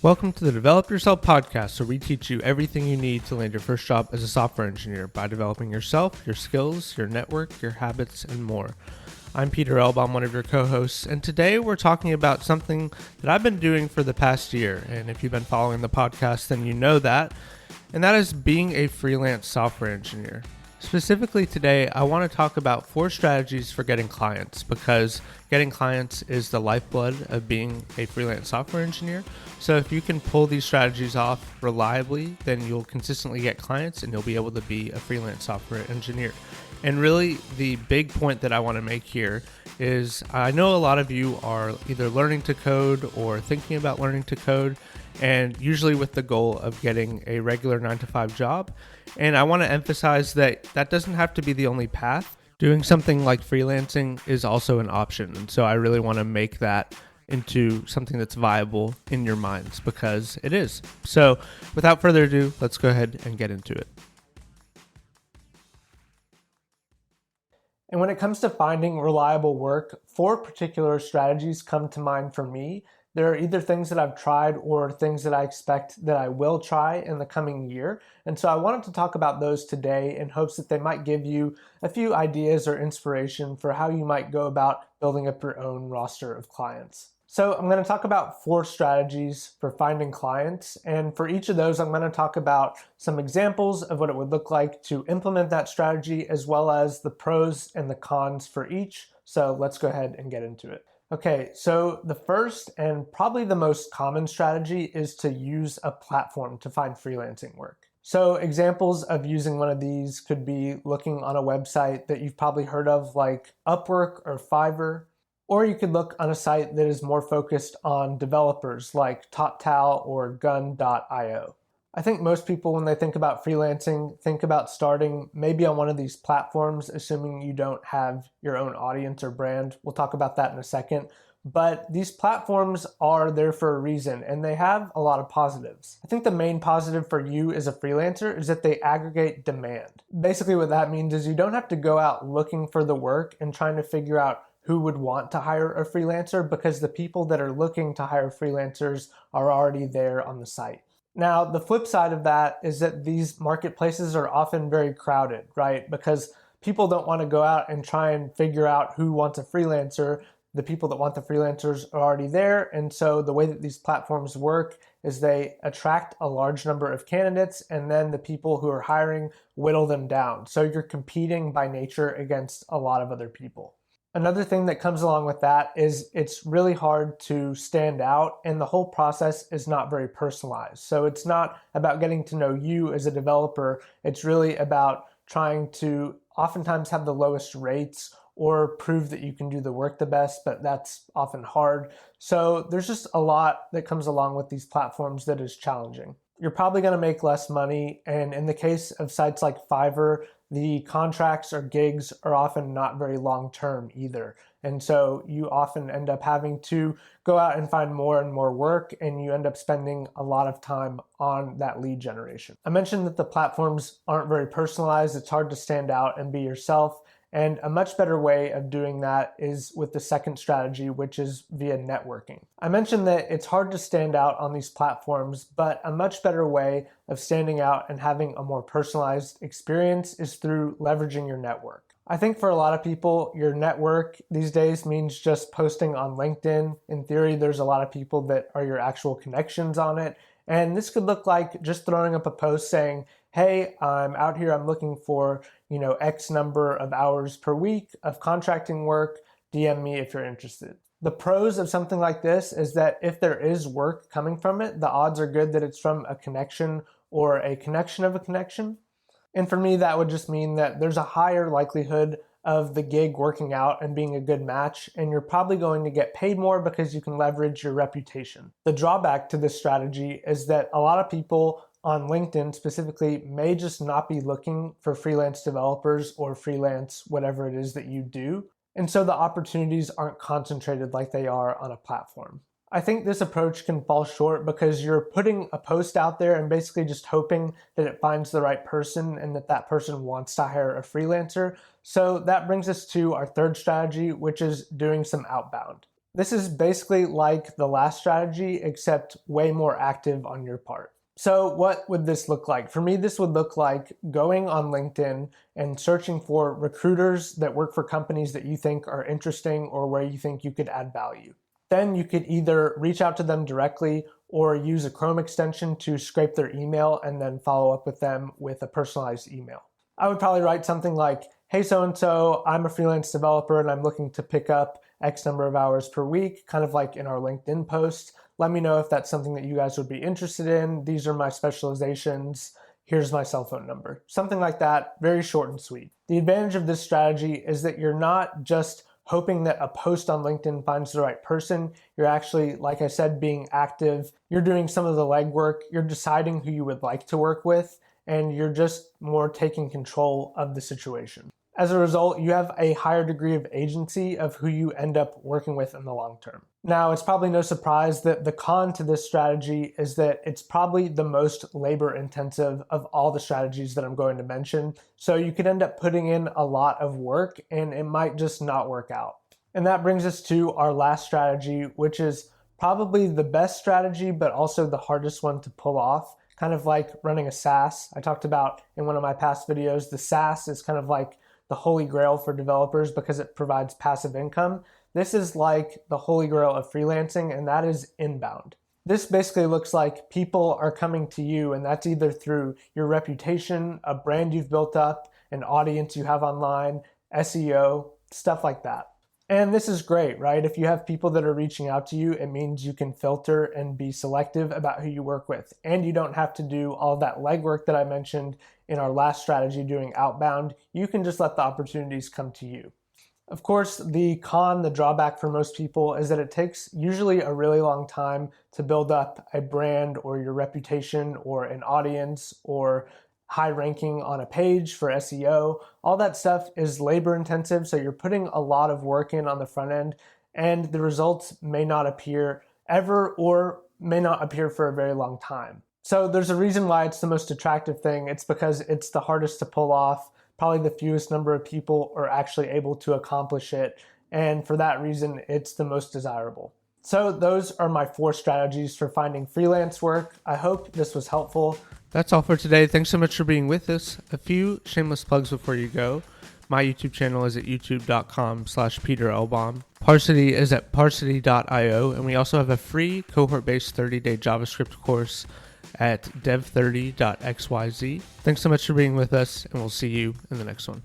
Welcome to the Develop Yourself podcast, where we teach you everything you need to land your first job as a software engineer by developing yourself, your skills, your network, your habits, and more. I'm Peter Elb, I'm one of your co-hosts, and today we're talking about something that I've been doing for the past year, and if you've been following the podcast, then you know that, and that is being a freelance software engineer. Specifically today, I want to talk about 4 strategies for getting clients, because getting clients is the lifeblood of being a freelance software engineer. So if you can pull these strategies off reliably, then you'll consistently get clients and you'll be able to be a freelance software engineer. And really, the big point that I want to make here is I know a lot of you are either learning to code or thinking about learning to code, and usually with the goal of getting a regular 9-to-5 job. And I want to emphasize that that doesn't have to be the only path. Doing something like freelancing is also an option. And so I really want to make that into something that's viable in your minds, because it is. So without further ado, let's go ahead and get into it. And when it comes to finding reliable work, 4 particular strategies come to mind for me. There are either things that I've tried or things that I expect that I will try in the coming year. And so I wanted to talk about those today in hopes that they might give you a few ideas or inspiration for how you might go about building up your own roster of clients. So I'm going to talk about 4 strategies for finding clients. And for each of those, I'm going to talk about some examples of what it would look like to implement that strategy, as well as the pros and the cons for each. So let's go ahead and get into it. Okay, so the first and probably the most common strategy is to use a platform to find freelancing work. So examples of using one of these could be looking on a website that you've probably heard of, like Upwork or Fiverr, or you could look on a site that is more focused on developers like TopTal or Gun.io. I think most people, when they think about freelancing, think about starting maybe on one of these platforms, assuming you don't have your own audience or brand. We'll talk about that in a second. But these platforms are there for a reason, and they have a lot of positives. I think the main positive for you as a freelancer is that they aggregate demand. Basically what that means is you don't have to go out looking for the work and trying to figure out who would want to hire a freelancer, because the people that are looking to hire freelancers are already there on the site. Now, the flip side of that is that these marketplaces are often very crowded, right? Because people don't want to go out and try and figure out who wants a freelancer. The people that want the freelancers are already there. And so the way that these platforms work is they attract a large number of candidates, and then the people who are hiring whittle them down. So you're competing by nature against a lot of other people. Another thing that comes along with that is it's really hard to stand out, and the whole process is not very personalized. So it's not about getting to know you as a developer. It's really about trying to oftentimes have the lowest rates or prove that you can do the work the best, but that's often hard. So there's just a lot that comes along with these platforms that is challenging. You're probably going to make less money, and in the case of sites like Fiverr, the contracts or gigs are often not very long-term either. And so you often end up having to go out and find more and more work, and you end up spending a lot of time on that lead generation. I mentioned that the platforms aren't very personalized. It's hard to stand out and be yourself. And a much better way of doing that is with the second strategy, which is via networking. I mentioned that it's hard to stand out on these platforms, but a much better way of standing out and having a more personalized experience is through leveraging your network. I think for a lot of people, your network these days means just posting on LinkedIn. In theory, there's a lot of people that are your actual connections on it. And this could look like just throwing up a post saying, hey, I'm out here, I'm looking for, X number of hours per week of contracting work, DM me if you're interested. The pros of something like this is that if there is work coming from it, the odds are good that it's from a connection or a connection of a connection. And for me, that would just mean that there's a higher likelihood of the gig working out and being a good match, and you're probably going to get paid more because you can leverage your reputation. The drawback to this strategy is that a lot of people on LinkedIn specifically may just not be looking for freelance developers or freelance whatever it is that you do. And so the opportunities aren't concentrated like they are on a platform. I think this approach can fall short because you're putting a post out there and basically just hoping that it finds the right person and that that person wants to hire a freelancer. So that brings us to our third strategy, which is doing some outbound. This is basically like the last strategy, except way more active on your part. So what would this look like? For me, this would look like going on LinkedIn and searching for recruiters that work for companies that you think are interesting or where you think you could add value. Then you could either reach out to them directly or use a Chrome extension to scrape their email and then follow up with them with a personalized email. I would probably write something like, hey, so-and-so, I'm a freelance developer and I'm looking to pick up X number of hours per week, kind of like in our LinkedIn post. Let me know if that's something that you guys would be interested in. These are my specializations. Here's my cell phone number. Something like that, very short and sweet. The advantage of this strategy is that you're not just hoping that a post on LinkedIn finds the right person. You're actually, like I said, being active. You're doing some of the legwork. You're deciding who you would like to work with, and you're just more taking control of the situation. As a result, you have a higher degree of agency of who you end up working with in the long term. Now, it's probably no surprise that the con to this strategy is that it's probably the most labor intensive of all the strategies that I'm going to mention. So you could end up putting in a lot of work and it might just not work out. And that brings us to our last strategy, which is probably the best strategy, but also the hardest one to pull off. Kind of like running a SaaS. I talked about in one of my past videos, the SaaS is kind of like the holy grail for developers because it provides passive income. This is like the holy grail of freelancing, and that is inbound. This basically looks like people are coming to you, and that's either through your reputation, a brand you've built up, an audience you have online, SEO, stuff like that. And this is great, right? If you have people that are reaching out to you, it means you can filter and be selective about who you work with. And you don't have to do all that legwork that I mentioned in our last strategy doing outbound. You can just let the opportunities come to you. Of course, the drawback for most people is that it takes usually a really long time to build up a brand or your reputation or an audience or high ranking on a page for SEO. All that stuff is labor intensive, so you're putting a lot of work in on the front end, and the results may not appear ever or may not appear for a very long time. So there's a reason why it's the most attractive thing. It's because it's the hardest to pull off. Probably the fewest number of people are actually able to accomplish it, and for that reason, it's the most desirable. So those are my 4 strategies for finding freelance work. I hope this was helpful. That's all for today. Thanks so much for being with us. A few shameless plugs before you go. My YouTube channel is at youtube.com/PeterElbaum. Parsity is at parsity.io, and we also have a free cohort-based 30-day JavaScript course at dev30.xyz. Thanks so much for being with us, and we'll see you in the next one.